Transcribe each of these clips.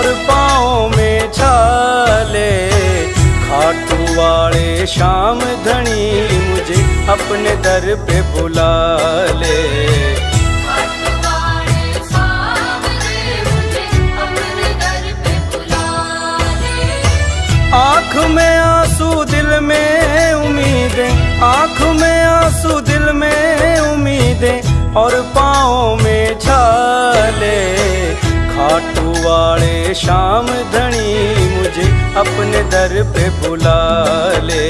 और पाँव में छाले। खाटू वाले श्याम धनी मुझे अपने दर पे बुला ले। आँख में आंसू दिल में उम्मीदें, आँख में आंसू दिल में उम्मीदें और पाँव में छाले। खाटू वाले श्याम धनी मुझे अपने दर पे बुला ले।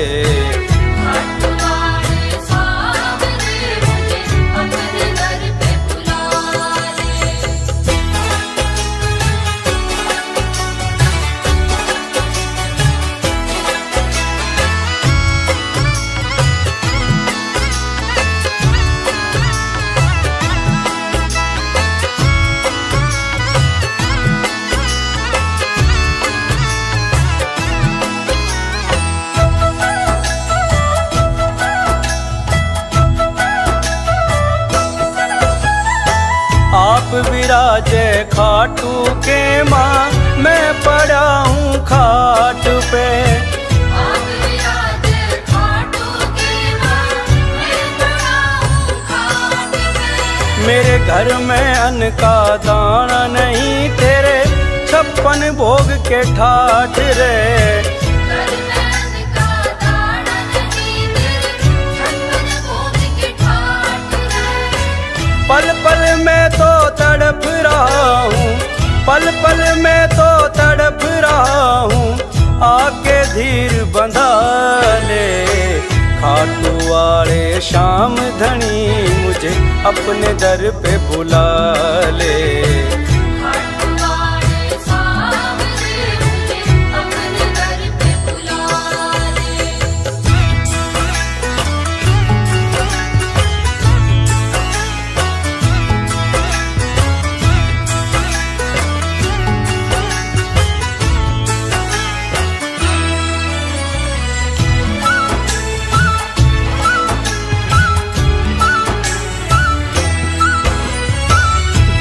आप विराजे खाटू के माँ, मैं पड़ा हूँ खाट पे। आप विराजे खाटू के माँ, मैं पड़ा हूँ खाट पे। मेरे घर में अन्न का दाना नहीं, तेरे 56 भोग के ठाठ रे। पल पल में तो तड़प रहा हूँ, पल पल में तो तड़प रहा हूँ, आके धीर बंधा ले। खाटू वाले श्याम धनी मुझे अपने दर पे बुला ले।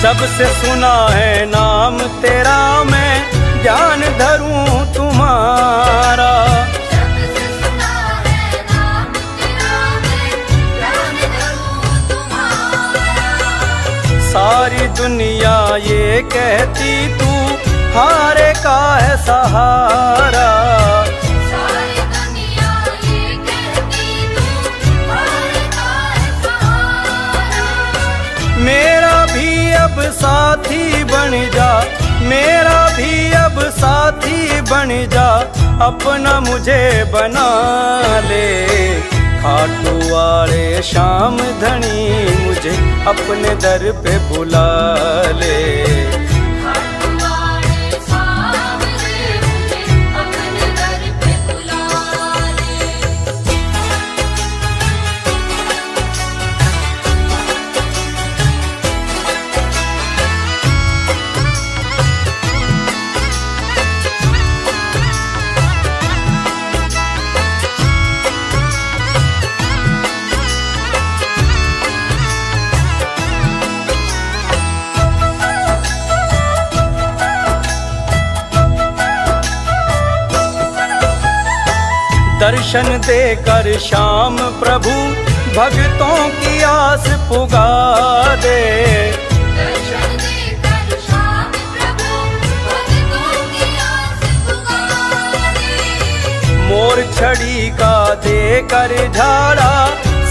जब से सुना है नाम तेरा, मैं ध्यान धरूं तुम्हारा। जब से सुना है नाम तेरा, मैं ध्यान धरूं तुम्हारा। सारी दुनिया ये कहती तू हारे का है सहारा। सारी दुनिया ये कहती तू हारे का है सहारा। मेरा भी अब साथी बन जा, मेरा भी अब साथी बन जा, अपना मुझे बना ले। खाटू वाले श्याम धनी मुझे अपने दर पे बुला ले। दर्शन देकर श्याम प्रभु भक्तों की आस पुगा दे। दर्शन देकर श्याम प्रभु भक्तों की आस पुगा दे। मोर छड़ी का देकर झाड़ा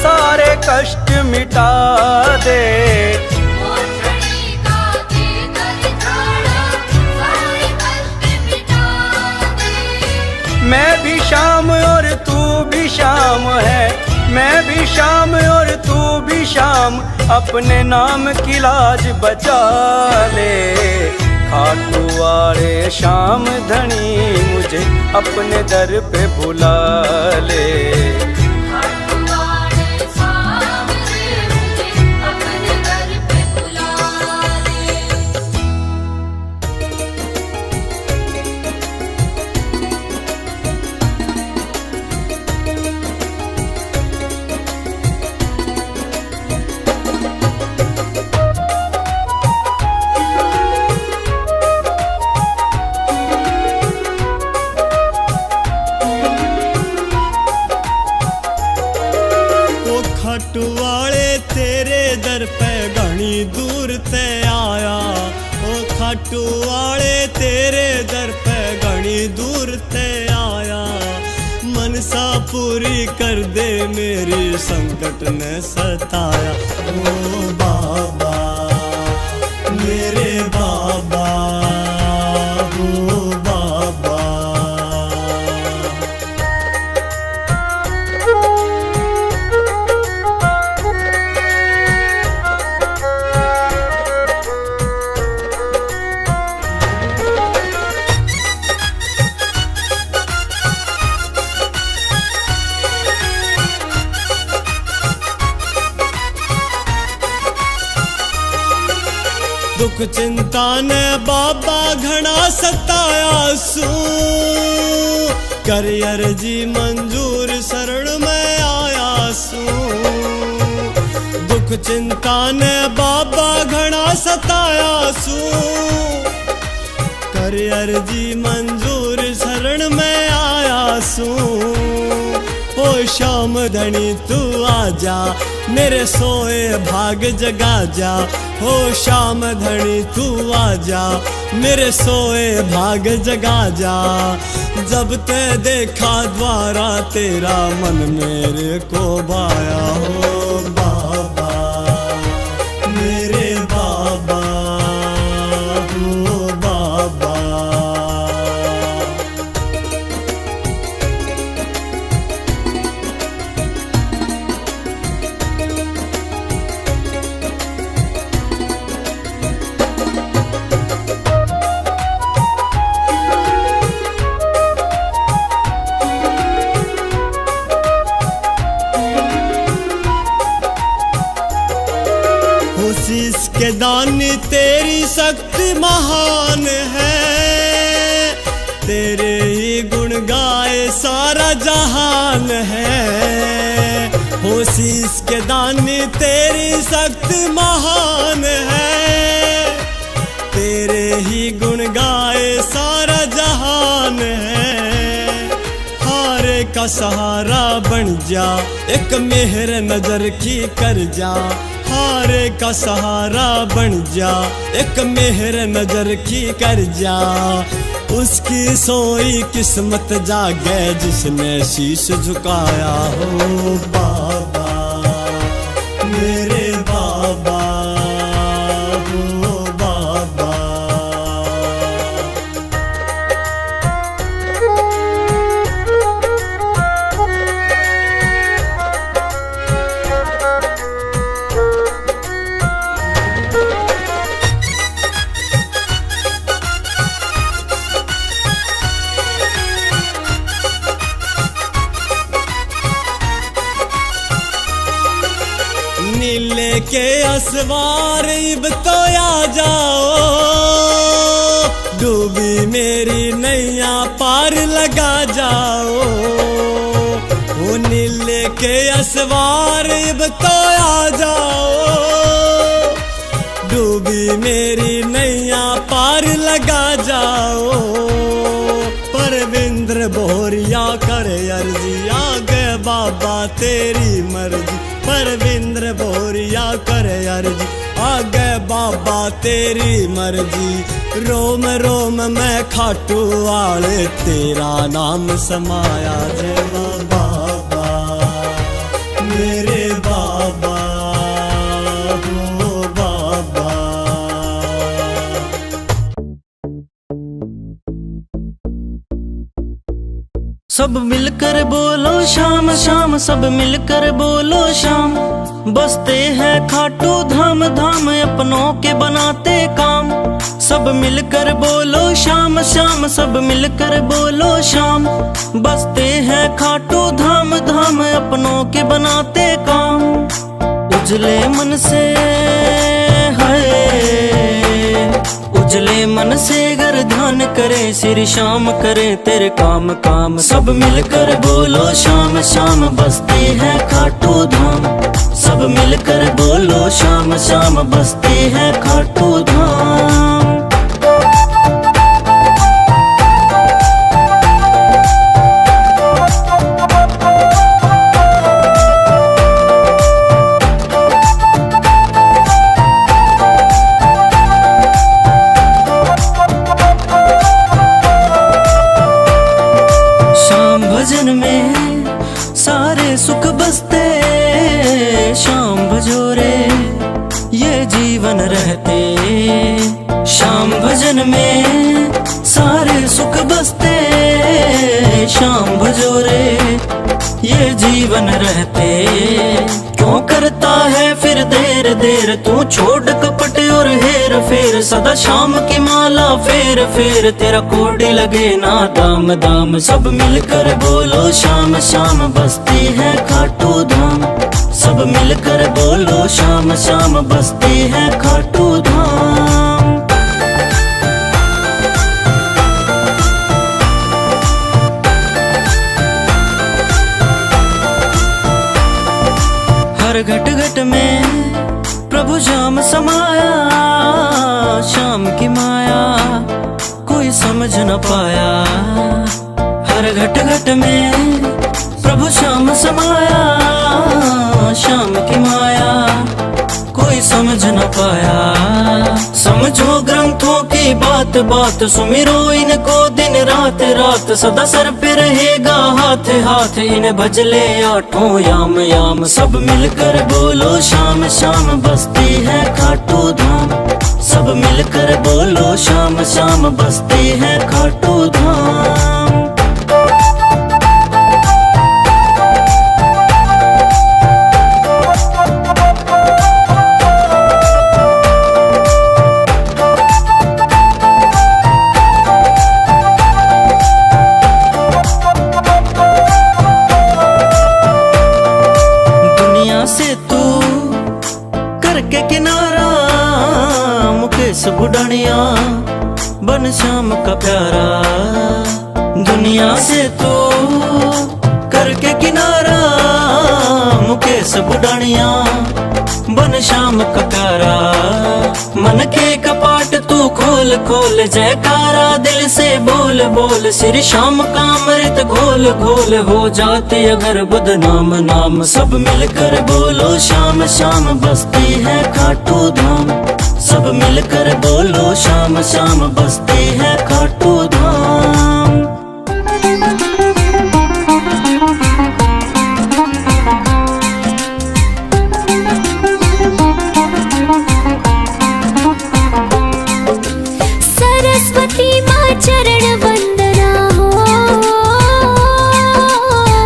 सारे कष्ट मिटा दे। मोर छड़ी का देकर झाड़ा सारे कष्ट मिटा दे। मैं भी शाम और तू भी शाम है, मैं भी शाम और तू भी शाम, अपने नाम की लाज बचा ले। खाटू वाले श्याम धनी मुझे अपने दर पे बुला ले। खाटू वाले तेरे दर पे घनी दूर ते आया, मनसा पूरी कर दे मेरी संकट ने सताया। ओ बाबा मेरे बाबा, ओ बाबा। दुख चिंता ने बाबा घना सताया सू, कर अर्जी मंजूर शरण में आया सू। दुख चिंता ने बाबा घना सताया सू, कर अर्जी मंजूर शरण में आया सू। ओ शाम धनी तू आजा, मेरे सोए भाग जगा जा। हो शाम धनी तू आजा, मेरे सोए भाग जगा जा। जब ते देखा द्वारा तेरा मन मेरे को भाया। हो बाबा मेरे बाबा, हो बाबा। शीश के दानी तेरी शक्ति महान है, तेरे ही गुण गाए सारा जहान है। हो शीश के दानी तेरी शक्ति महान है, तेरे ही गुण गाए सारा जहान है। हारे का सहारा बन जा, एक मेहर नजर की कर जा। हारे का सहारा बन जा, एक मेहर नजर की कर जा। उसकी सोई किस्मत जागे जिसने शीश झुकाया। हो बाबा मेरे बाबा, हो बाबा। नीले के असवार इब तो आ जाओ, डूबी मेरी नैया पार लगा जाओ। ओ नीले के असवार इब तो आ जाओ, डूबी मेरी नैया पार लगा जाओ। परविंद्र बोरिया करे अर्जी, आगे बाबा तेरी मर्जी। परविंद्र बोरिया करे अर्जी, आगे बाबा तेरी मर्जी। रोम रोम में खाटू वाले तेरा नाम समाया। जय बाबा मेरे बाबा, हो बाबा। सब मिलकर बोलो शाम शाम, सब मिलकर बोलो शाम। बसते हैं खाटू धाम धाम, अपनों के बनाते काम। सब मिलकर बोलो शाम शाम, सब मिलकर बोलो शाम। बसते हैं खाटू धाम धाम, अपनों के बनाते काम। उजले मन से उजले मन से अगर ध्यान करे, सिर शाम करे तेरे काम काम। सब मिलकर बोलो शाम शाम, बसते हैं खाटू धाम। सब मिलकर बोलो शाम शाम, बसते हैं खाटू धाम। जीवन में सारे सुख बसते शाम भजोरे। ये जीवन रहते क्यों करता है फिर देर देर, तू छोड़ कपट और हेर फेर, सदा शाम की माला फेर फेर, तेरा कोडी लगे ना दाम दाम। सब मिलकर बोलो शाम शाम बसती है खाटू धाम, सब मिलकर बोलो शाम शाम बसती है खाटू धाम। हर घट घट में प्रभु श्याम समाया, शाम की माया कोई समझ न पाया। हर घट घट में प्रभु श्याम समाया, शाम की माया कोई समझ न पाया। समझो ग्रंथों की बात बात, सुमिरो इनको दिन रात रात, सदा सर पे रहेगा हाथ हाथ, इन भजले आठों याम याम। सब मिलकर बोलो शाम शाम बसती है खाटू धाम, सब मिलकर बोलो शाम शाम बसती है खाटू धाम। से तू करके किनारा मुकेश बुढ़ानिया बन श्याम का प्यारा। दुनिया से तू करके किनारा मुकेश बुढ़ानिया बन श्याम का प्यारा। मन के कपाट तू खोल खोल, जयकारा दिल से बोल बोल, श्री श्याम का अमृत घोल घोल, हो जाते अगर बदनाम नाम। सब मिलकर बोलो शाम शाम बसती है खाटू धाम, सब मिलकर बोलो शाम शाम बसती है खाटू धाम। सरस्वती माँ चरण वंदना हो,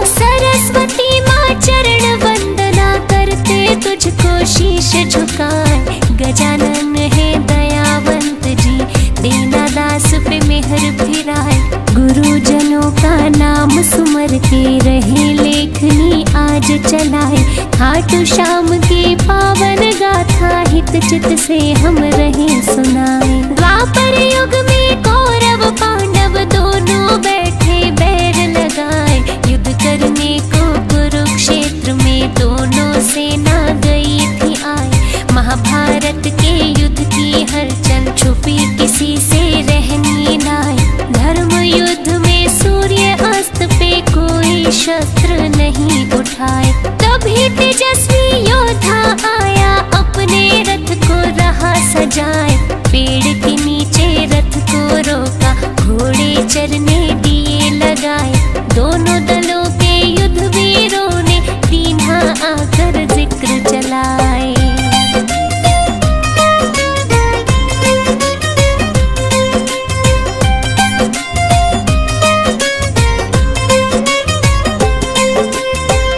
सरस्वती माँ चरण वंदना, करते तुझको शीश झुकाए। गजानन है दयावंत जी, दीना दास पे मेहर फिराए। गुरुजनों का नाम सुमर के रहे लेखनी आज चलाए। खाटू श्याम की पावन गाथा हित चित से हम रहे सुनाए। द्वापर युग में कौरव पांडव दोनों बैठे बैर लगाए। युद्ध करने को कुरुक्षेत्र में दोनों सेना गई थी आए। महाभारत के युद्ध की हलचल छुपी किसी से रहनी नाय। धर्म युद्ध में सूर्य अस्त पे कोई शस्त्र नहीं उठाए। तभी तेजस्वी योद्धा आया अपने रथ को रहा सजाए। पेड़ के नीचे रथ को रोका, घोड़े चरने दिए लगाए। दोनों दलों के युद्ध वीरों ने दीन्हा आकर जिक्र चलाए।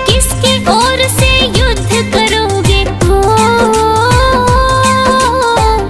किसकी ओर से युद्ध करोगे हो,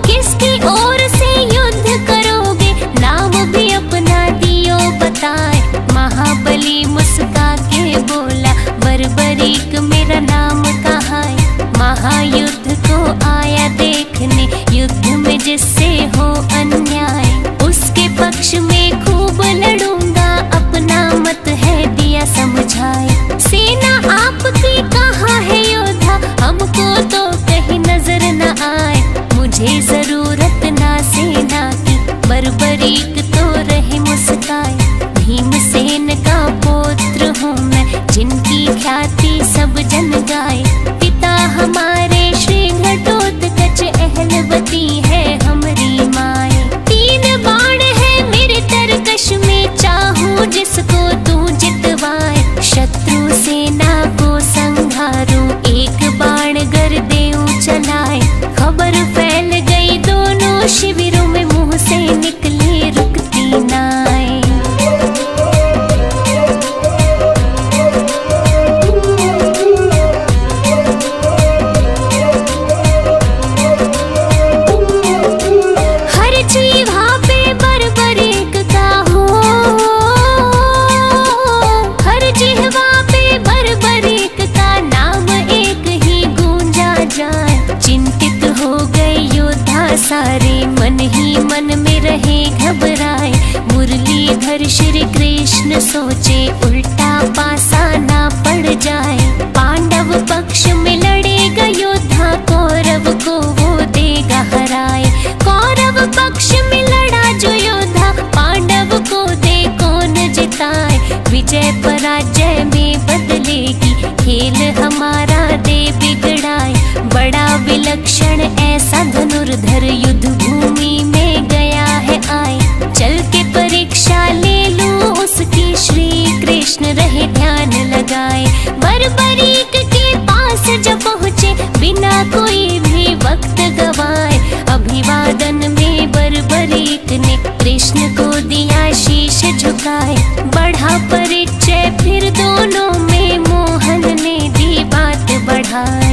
किसकी ओर से युद्ध करोगे, नाम भी अपना दियो बताए। महाबली मुस्का के बोला, बर्बरीक मेरा नाम कहाँ है। महायुद्ध को आया देखने, युद्ध में जिससे हो अन्याय, उसके पक्ष में खूब लड़ूंगा, अपना मत है दिया समझाए। सेना आपकी कहाँ है योद्धा, हमको तो कहीं नजर न आए। मुझे जरूरत ना सेना की, बर्बरीक तो रहे मुस्काए। भीमसेन का पुत्र हूँ मैं, जिनकी ख्याति सब जन गाए। पिता हमारे श्री घटोत्कच, अहलवती है हमारी माए। 3 बाण है मेरे तरकश में, चाहूं जिसको तू जितवाए। शत्रु सेना को संग फिर श्री कृष्ण सोचे उल्टा पासा ना पड़ जाए। पांडव पक्ष में लड़ेगा योद्धा, कौरव को वो देगा हराए। कौरव पक्ष में लड़ा जो योद्धा, पांडव को दे कौन जिताए। विजय पराजय में बदलेगी, खेल हमारा दे बिगड़ाए। बड़ा विलक्षण ऐसा धनुर्धर युद्ध भूमि में गया है आए। चल के परीक्षा ले लूं उसकी, श्री कृष्ण रहे ध्यान लगाए। बर्बरीक के पास जब पहुँचे, बिना कोई भी वक्त गवाए। अभिवादन में बर्बरीक ने कृष्ण को दिया शीश झुकाए। बढ़ा परिचय फिर दोनों में, मोहन ने दी बात बढ़ाए।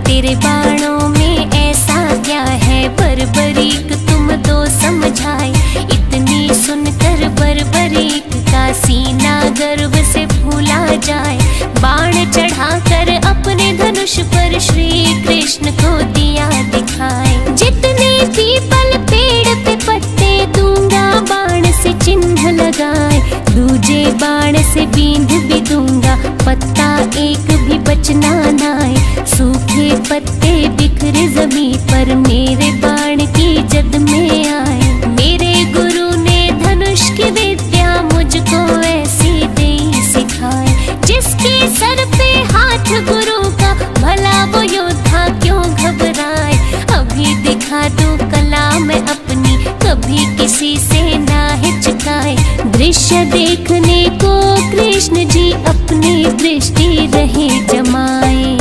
तेरे बाणों में ऐसा क्या है बर्बरीक, तुम दो समझाए। इतनी सुनकर बर्बरीक का सीना गर्व से फूला जाए। बाण चढ़ाकर अपने धनुष पर श्री कृष्ण को दिया दिखाए। जितने पीपल पेड़ पे पत्ते दूंगा, बाण से चिन्ह लगाए। दूजे बाण से बींध भी दूंगा, पत्ता एक भी बचना नाए। सूखे पत्ते बिखरे जमीन पर, मेरे बाण की जद में आए। मेरे गुरु ने धनुष की विद्या मुझको ऐसी दे सिखाए। जिसके सर पे हाथ गुरु का, भला वो योद्धा क्यों घबराए। अभी दिखा दूं कला मैं अपनी, कभी किसी से ना हिचकाए। दृश्य देखने को कृष्ण जी अपनी दृष्टि रहे जमाए।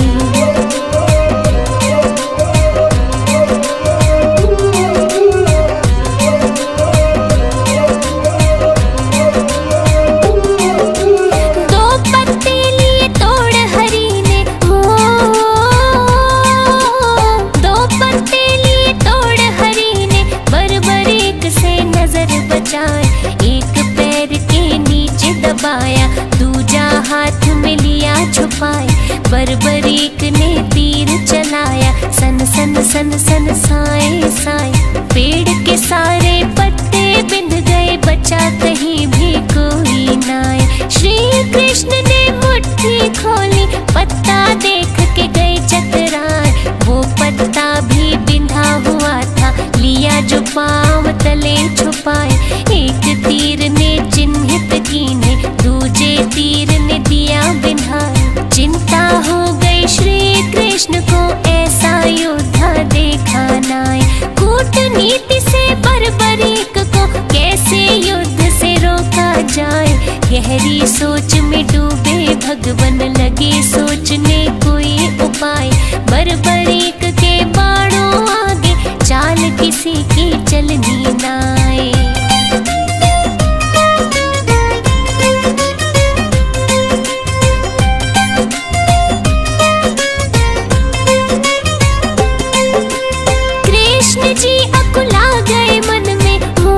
एक पैर के नीचे दबाया, दूजा हाथ में लिया छुपाए। बर्बरीक ने तीर चलाया, सन सन सन सन साए साए। पेड़ के सारे पत्ते बिंध गए, बचा कहीं भी कोई नाए। श्री कृष्ण ने मुट्ठी खोली, पत्ता देख के गए चकराए। वो पत्ता भी बिंधा हुआ था, लिया जो पांव तले छुपाए। एक तीर ने चिन्हित कीने, दूजे तीर ने दिया बिन्हाए। चिंता हो गई श्री कृष्ण को, ऐसा योद्धा देखा नाए। कूटनीति से बर्बरीक को कैसे युद्ध से रोका जाए। गहरी सोच में डूबे भगवन, लगे सोचने कोई उपाय। बर्बरीक के बाणों आगे, चाल किसी की चलनी नाए। कृष्ण जी अकुला गए मन में, हो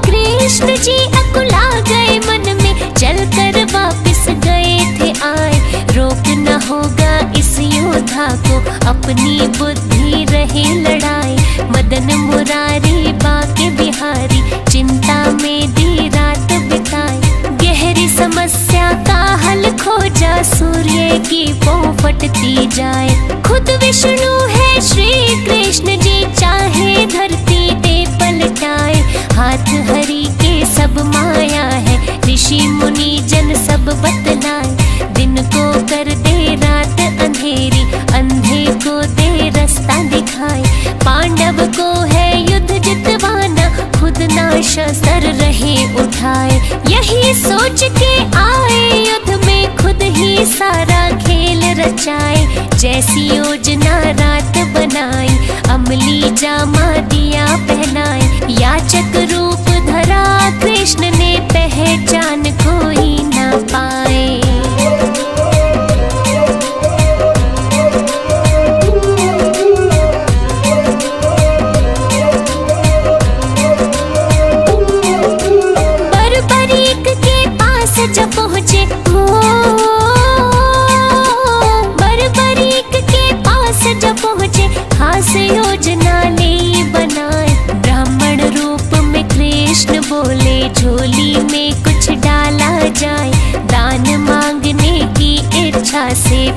कृष्ण जी अकुला गए मन में। चलकर वापस गए थे आए, रोकना होगा इस योद्धा को, अपनी बुद्धि रहे लड़ाए। मदन मुरारी बाके बिहारी, चिंता में दी रात बिताए। गहरी समस्या का हल खोजा, सूर्य की पौ फटती जाए। खुद विष्णु है श्री कृष्ण जी, चाहे धरती दे पलटाए। हाथ हरि के सब माया है, ऋषि मुनि जन सब बतलाए। दिन को कर दे रात अंधेरी, अंधे को दे रास्ता दिखाए। पांडव को है युद्ध जितवाना, खुद ना शस्त्र रहे उठाए। यही सोच के आए युद्ध में, खुद ही सारा खेल रचाए। जैसी योजना रात बनाई, अमली जामा दिया पहनाए। याचक रूप धरा कृष्ण ने, पहचान कोई ना पाए।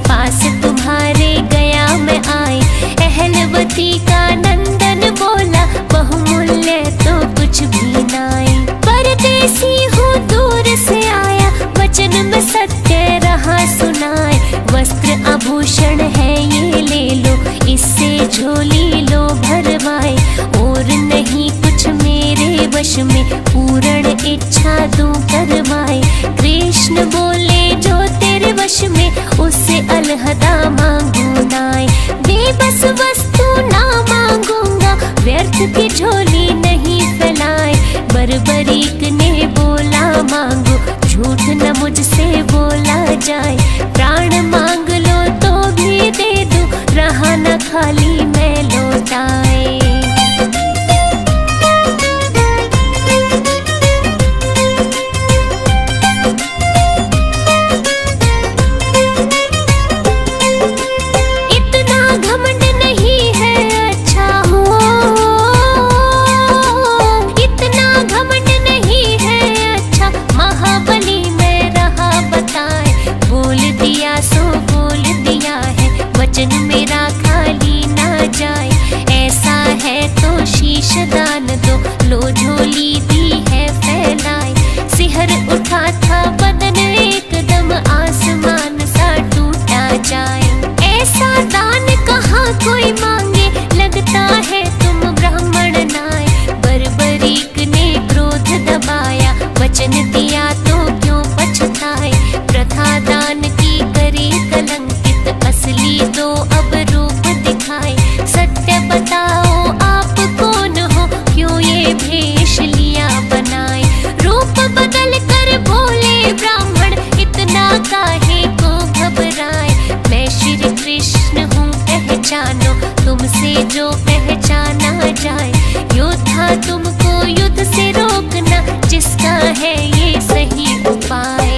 पास तुम्हारे गया मैं आई। अहलवती का नंदन बोला बहुमूल्य तो कुछ भी नाई। परदेसी हूँ दूर से आया, वचन में सत्य रहा सुनाए। वस्त्र आभूषण है ये ले लो, इससे झोली लो भरवाए। और नहीं कुछ मेरे वश में, पूर्ण इच्छा दूं करवाए। कृष्ण बोले जो तेरे वश में, उससे अलहदा मांगू नाय। बेबस वस्तु ना मांगूंगा, व्यर्थ की झोली नहीं फैलाए। बरबरीक ने बोला मांगो, झूठ न मुझसे बोला जाए। प्राण मांग लो तो भी दे दूं, रहा न खाली मैं लौटाए। वचन मेरा खाली ना जाए, ऐसा है तो शीश दान दो, लो झोली दी है फैलाए। सिहर उठा था बदन एकदम, आसमान सा टूटा जाए। ऐसा दान कहाँ कोई मांगे, लगता है तुम ब्राह्मण नाय। बरबरीक ने क्रोध दबाया, वचन दिया तो क्यों पछताए। प्रथा दान की करे कलंकित, असली तो अब रूप दिखाए। सत्य बताओ आप कौन हो, क्यों ये भेष लिया बनाए। रूप बदल कर बोले ब्राह्मण, इतना काहे को घबराए। मैं श्री कृष्ण हूँ पहचानो, तुमसे जो पहचाना जाए। योद्धा तुमको युद्ध से रोकना, जिसका है ये सही उपाय।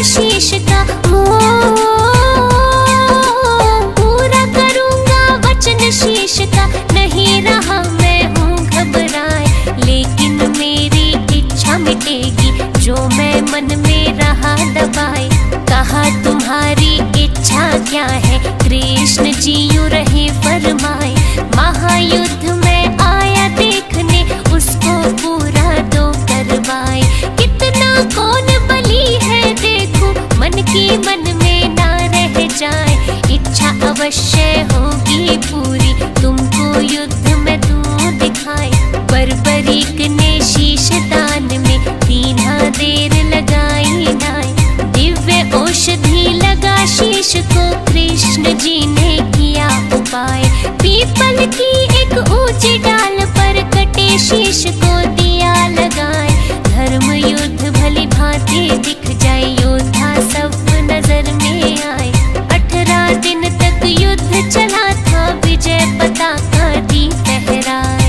शीश का पूरा करूंगा वचन शीश का। नहीं रहा मैं हूँ घबराए, लेकिन मेरी इच्छा मिटेगी जो मैं मन में रहा दबाए। कहा तुम्हारी इच्छा क्या है, कृष्ण जी यूं रहे फरमाए। महायुद्ध में आया देखने, उसको पूरा दो करवाए। कितना कौन बली है देखो, मन की मन में ना रह जाए। इच्छा अवश्य होगी पूरी, तुमको युद्ध में दूं दिखाए। बरबरीक ने शीश दान में दीना देर लगाई नाय। दिव्य औषधि लगा शीश को, कृष्ण जी ने किया उपाय। पीपल की एक ऊंची डाल पर कटे शीश को दिया लगाए। धर्म युद्ध भली भांति दिख जाए, योद्धा सब नजर में आए। 18 दिन तक युद्ध चला था, विजय पताका दी फहराए।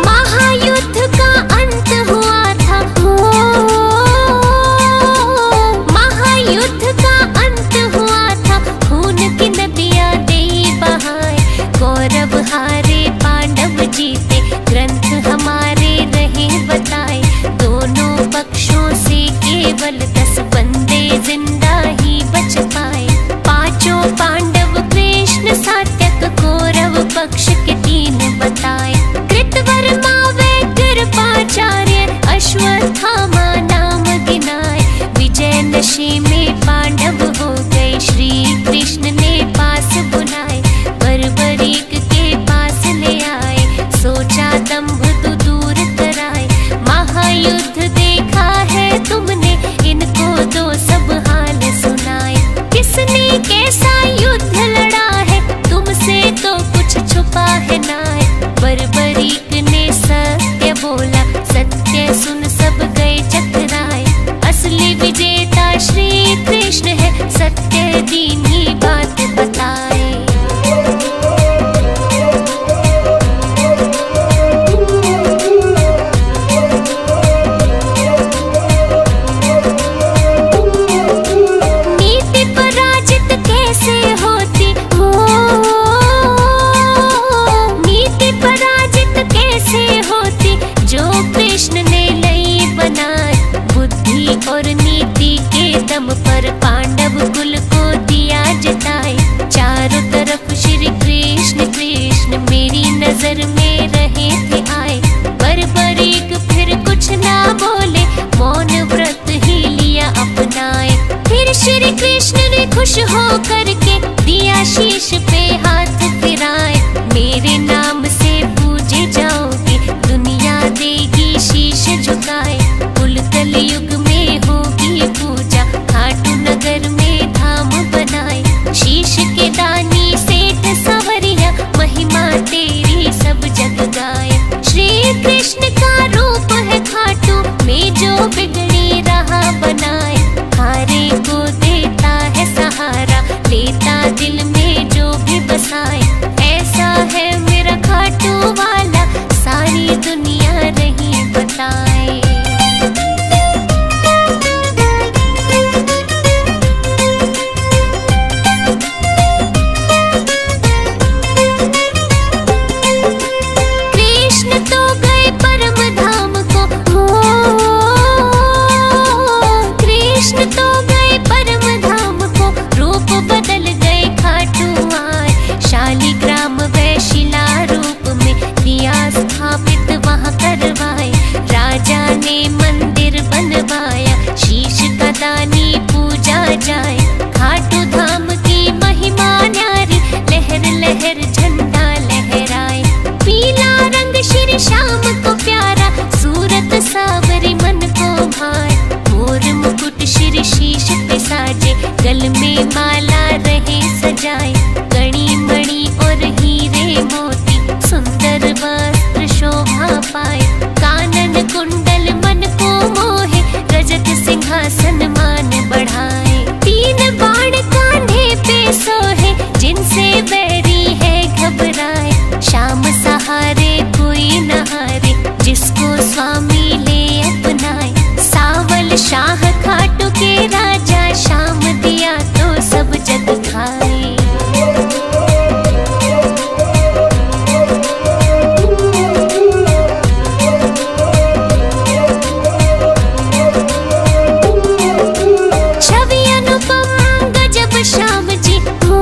महायुद्ध का अंत हुआ था, महायुद्ध का अंत हुआ था। खून की नदियां दे बहाए, कौरव हारे पांडव जीते। ग्रंथ हमारे रहे बताए, दोनों पक्षों से केवल 10 बंदे जिंदा ही बच पाए। पांचों पांडव कृष्ण सात्यक, कौरव पक्ष के 3 बताए। कृतवर्मा व कृपाचार्य, अश्वत्थामा नाम गिनाए। विजय नशे में पांडव हो गए, श्री कृष्ण ने पास बुलाए। बरबरीक के पास ले आए, सोचा दंभ तो दूर कराए। महायुद्ध देखा है तुमने, इनको दो सब हाल सुनाए। किसने कैसा युद्ध लड़ा है, तुमसे तो कुछ छुपा है नाय। बरबरीक ने सत्य बोला, सत्य सुन सब गए चकराए। असली विजेता श्री कृष्ण है, सत्य दीनी बात बताए। खुश हो करके दिया शीश पे हाथ फिराए, मेरे नाम से पूजे जाओगे दुनिया देगी शीश झुकाए। कुल कलयुग में होगी पूजा, खाटू नगर में धाम बनाए। शीश के दानी सेठ सवरिया, महिमा तेरी सब जग गाए। श्री कृष्ण का रूप है खाटू में जो बिगड़ी राह बनाए। हारे को देता है सहारा, लेता दिल में जो भी बसाए। ऐसा है मेरा खाटू वाला, सारी दुनिया रही बताए। कृष्ण तो गए परम धाम को, कृष्ण तो गए परम धाम को, रूप बदल गए खाटू आए। शालिग्राम व शिला रूप में दिया स्थापित वहाँ करवाए। राजा ने मंदिर बनवाया, शीश का दानी पूजा जाए। खाटू धाम की महिमा न्यारी, लहर लहर झंडा लहराए। पीला रंग श्री श्याम को प्यारा, सूरत सावरी मन को भाए। मोर मुकुट श्री शीश पे साजे, गल में माला रहे सजाए। कड़ी मणि और हीरे मोती, सुंदर वस्त्र शोभा पाए। कानन कुंडल मन को मोहे, रजत सिंहासन मान बढ़ाए। तीन बाण कांधे पे सोहे, जिनसे बैरी है घबराए। शाम सहारे कोई न हारे, जिसको स्वामी ले अपनाए। सावल शाह खाटू के राजा, शाम दिया तो सब जग खाए। छवि अनुपम गजब श्याम जी हो,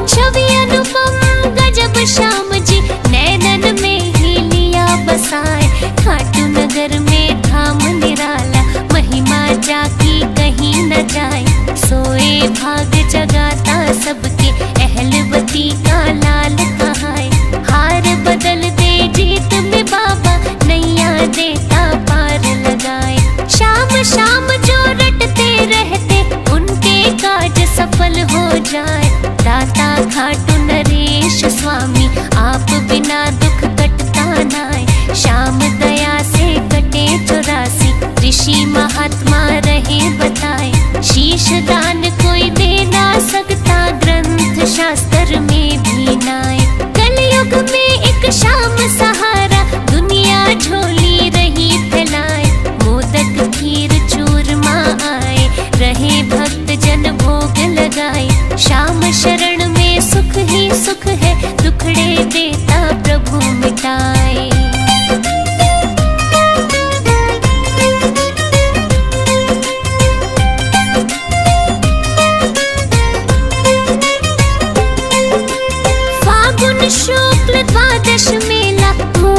छवि अनुपम गजब श्याम जी, नैनन में ही लिया बसाए। खाटू नगर में धाम निराला, महिमा जाकी कहीं न जाए। सोए भाग जगाता सबके, अहलवती का लाल कहाए। हार बदल दे जीत में बाबा, नैया देता पार लगाए। शाम शाम जो रटते रहते, उनके काज सफल हो जाए। दाता खाटू नरेश स्वामी, आप बिना दुख कटता नाय। श्याम दया से कटे 84, ऋषि महात्मा रहे बताए। शीश दान कोई दे ना सकता, ग्रंथ शास्त्र में भी नाय। कलयुग में एक शाम सहारा, दुनिया झोली रही फैलाए। मोदक खीर चूरमा आए, रहे भक्त जन भोग लगाए। श्याम शरण में सुख ही सुख है, दुखड़े देता प्रभु मिटाए। फागुन शुक्ल द्वादश मेला हो,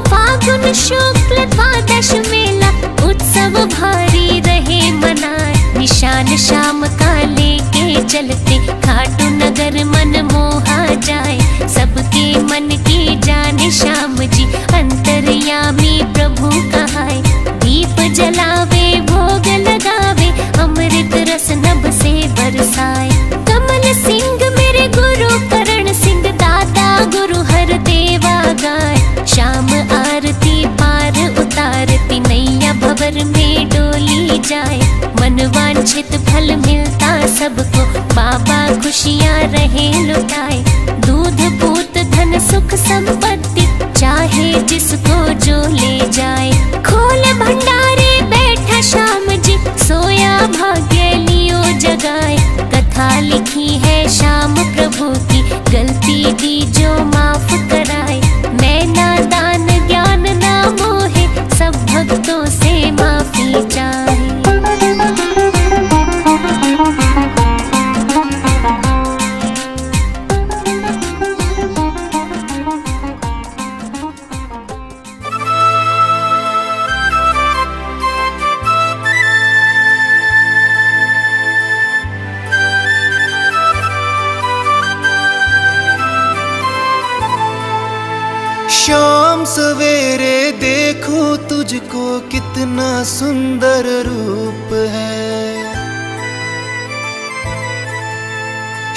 फागुन शुक्ल द्वादश मेला, उत्सव भारी रहे मनाए। निशान श्याम का लेके चलते, खाटू नगर मन मोहा जाए। सबके मन की जाने श्याम जी, अंतर्यामी प्रभु कहाए। दीप जलावे भोग लगावे, अमृत रस नभ से बरसाए। कमल सिंह मेरे गुरु करण सिंह, दाता गुरु हर देवा गाय। श्याम आरती पार उतारती, नैया भवर में डोली जाए। मन वांछित फल मिलता सबको, बाबा खुशियाँ रहे लुटाए। दूध पूत धन सुख संपत्ति, चाहे जिसको जो ले जाए। खोल भंडारे बैठा श्याम जी, सोया भाग्य लियो जगाए। कथा लिखी है श्याम प्रभु की, गलती दी जो माफ कराए। मैं नादान ज्ञान ना मोहे, सब भक्तों से माफी चाहे। शाम सवेरे देखूं तुझको कितना सुंदर रूप है।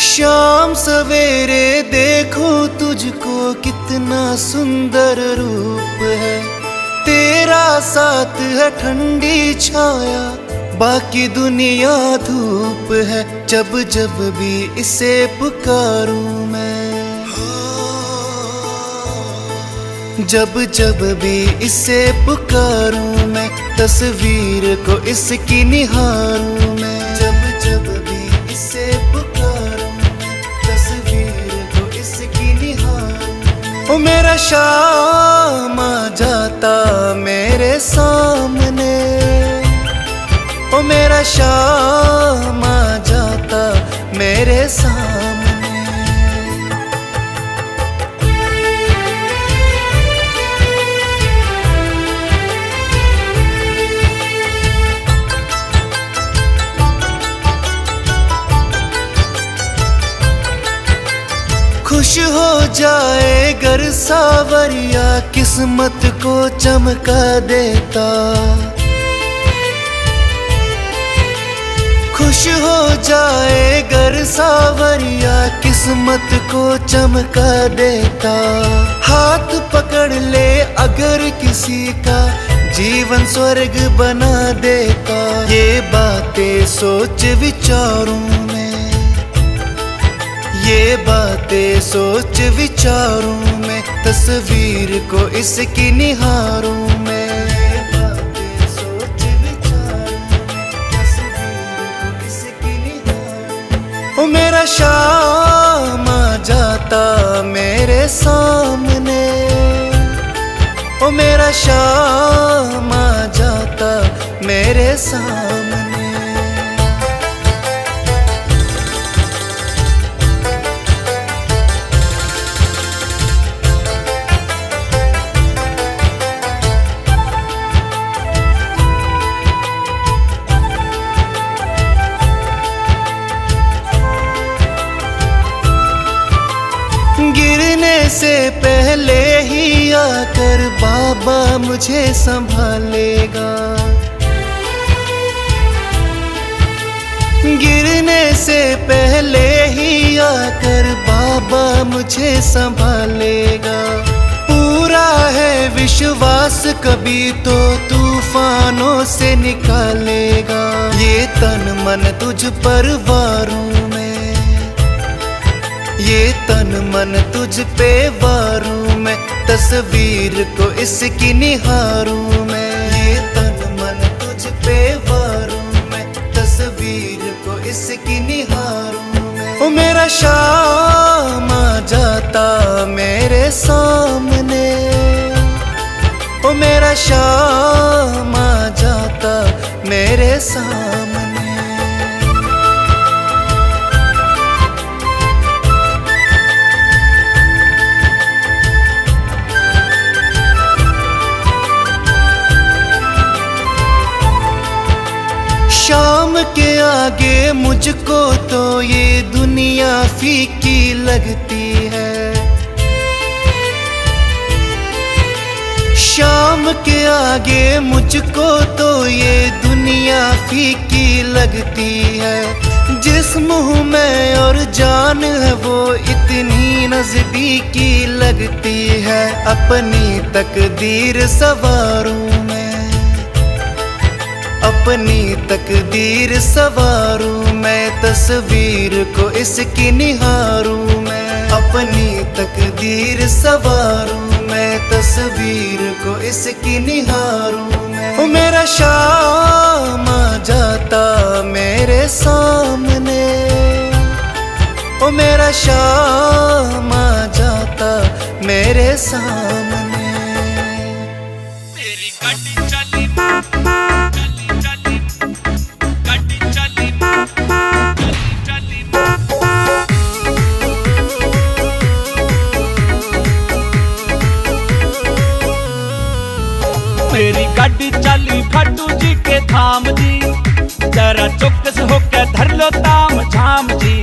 शाम सवेरे देखूं तुझको कितना सुंदर रूप है। तेरा साथ है ठंडी छाया, बाकी दुनिया धूप है। जब जब भी इसे पुकारूं मैं, जब जब भी इसे पुकारूं मैं, तस्वीर को इसकी निहारूं मैं। जब जब भी इसे पुकारूं मैं, तस्वीर को इसकी निहारूं। ओ मेरा शाम आ जाता मेरे सामने, ओ मेरा शाम आ जाता मेरे सामने। खुश हो जाए गर सावरिया, किस्मत को चमका देता। खुश हो जाए गर सावरिया, किस्मत को चमका देता। हाथ पकड़ ले अगर किसी का, जीवन स्वर्ग बना देता। ये बातें सोच विचारूं मैं, ये बातें सोच विचारूं मैं, तस्वीर को इसकी निहारूं मैं। ये बातें सोच विचारूं मैं, तस्वीर को इसकी निहारूं। ओ मेरा शाम आ जाता मेरे सामने, ओ मेरा शाम आ जाता मेरे सामने। गिरने से पहले ही आकर बाबा मुझे संभालेगा। गिरने से पहले ही आकर बाबा मुझे संभालेगा। पूरा है विश्वास कभी तो तूफानों से निकालेगा। ये तन मन तुझ पर वारूं मैं, ये तन मन तुझ पे वारूं मैं, तस्वीर को इसकी निहारूं मैं। ये तन मन तुझ पे वारूं मैं, तस्वीर को इसकी निहारूं मैं। ओ मेरा शाम आ जाता मेरे सामने, ओ मेरा शाम आ जाता मेरे सामने। शाम के आगे मुझको तो ये दुनिया फीकी लगती है। शाम के आगे मुझको तो ये दुनिया फीकी लगती है। जिस मुंह में और जान है वो इतनी नजदीकी लगती है। अपनी तकदीर सवारूं मैं, अपनी तकदीर सवारूं मैं, तस्वीर को इसकी निहारूं मैं। अपनी तकदीर सवारूं मैं, तस्वीर को इसकी निहारूं मैं। ओ मेरा शाम आ जाता मेरे सामने, ओ मेरा शाम आ जाता मेरे सामने। मेरी गाड़ी चली मेरी गाड़ी चली फटू जी के धाम जी। जरा चौकस होकर धर लो ताम झाम जी।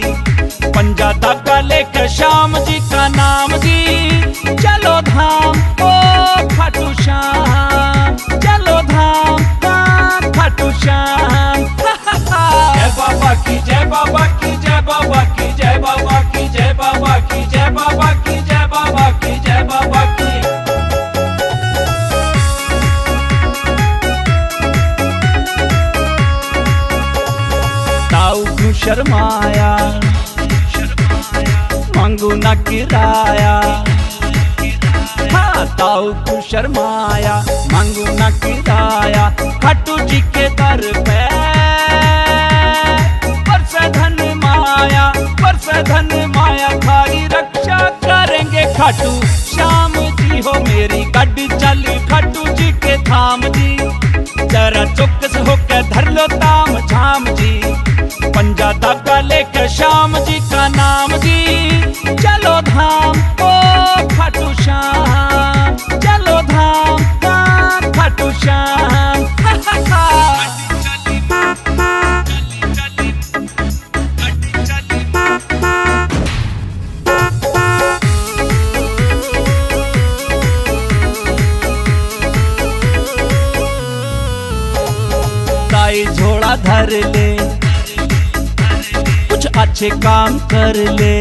पंजा धागा लेकर श्याम जी का नाम जी। चलो धाम श्याम। जय बाबा की जय बाबा की जय बाबा की जय बाबा की जय बाबा की जय बाबा की जय बाबा की जय बाबा की। ताऊ क्यों शर्माया, मांगू ना किराया। हाँ ताऊ क्यों शर्माया, मांगू ना किराया। खाटू जी के दर पे बरसे धन माया, बरसे धन माया। थारी रक्षा करेंगे खाटू श्याम जी हो मेरी गाड़ी चली खाटू जी के धाम जी। जरा चौकस होकर धर लो ताम झाम जी। पंजा धागा लेकर श्याम जी का नाम जी। चलो धाम ओ खाटू श्याम, चलो धाम खाटू श्याम। ताई झोला धर ले, कुछ अच्छे काम कर ले।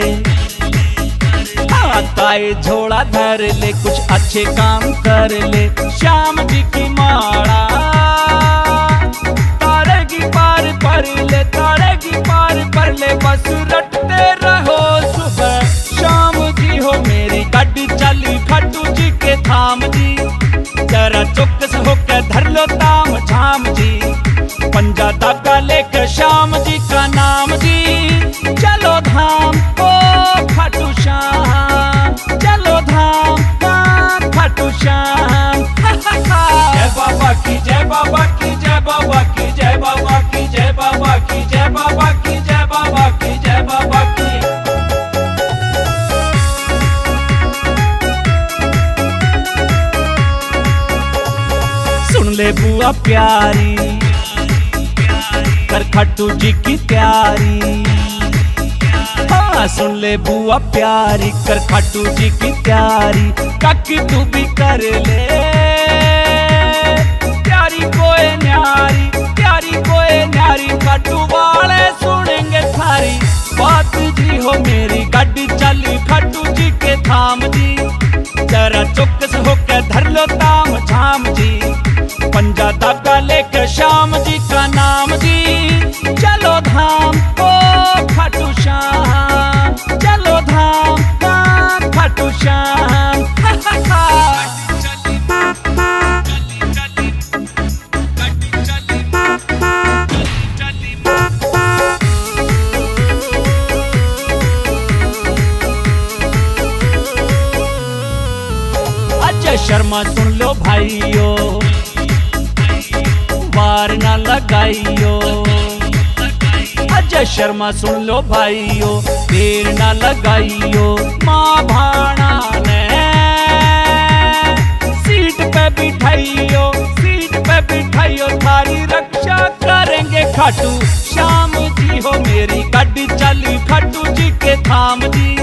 हाँ ताई झोला धर ले, कुछ अच्छे काम कर ले। श्याम जी की माड़ा तारेगी पार पर ले, तारेगी पार पर ले। बस रटते रहो सुबह शाम जी हो मेरी गाड़ी चली खाटू जी के धाम जी। जरा चौकस होकर धर लो ताम झाम जी। पंजा धागा लेकर श्याम जी का नाम जी। चलो धाम ओ खाटू श्याम, चलो धाम खाटू श्याम। जय बाबा की जय बाबा की जय बाबा की जय बाबा की जय बाबा की जय बाबा की जय बाबा की जय बाबा की। सुन ले बुआ प्यारी, कर खाटू जी की तैयारी। हाँ सुन ले बुआ प्यारी, कर खाटू जी की तैयारी। काकी तू भी कर ले प्यारी कोई न्यारी, प्यारी कोई न्यारी। खाटू वाले सुनेंगे थारी बात जी हो मेरी गाड़ी चली खाटू जी के धाम जी। जरा चौकस होकर धर लो ताम झाम जी। पंजा धागा लेकर श्याम जी का नाम जी। चलो धाम ओ खाटू श्याम, चलो धाम खाटू श्याम। अजय शर्मा सुन लो भाइयों, वार ना लगाइयो। अजय शर्मा सुन लो भाइयों, देर ना लगाइयो। माँ भाणा ने सीट पे बिठाइयो, सीट पे बिठाइयो। थारी रक्षा करेंगे खाटू श्याम जी हो मेरी गाड़ी चली खाटू जी के धाम जी।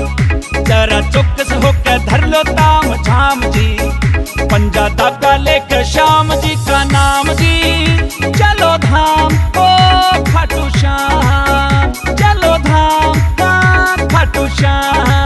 जरा चौकस होकर धर लो ताम झाम जी। पंजा धागा लेकर श्याम जी का नाम जी। चलो धाम ओ खाटू श्याम, चलो धाम खाटू श्याम।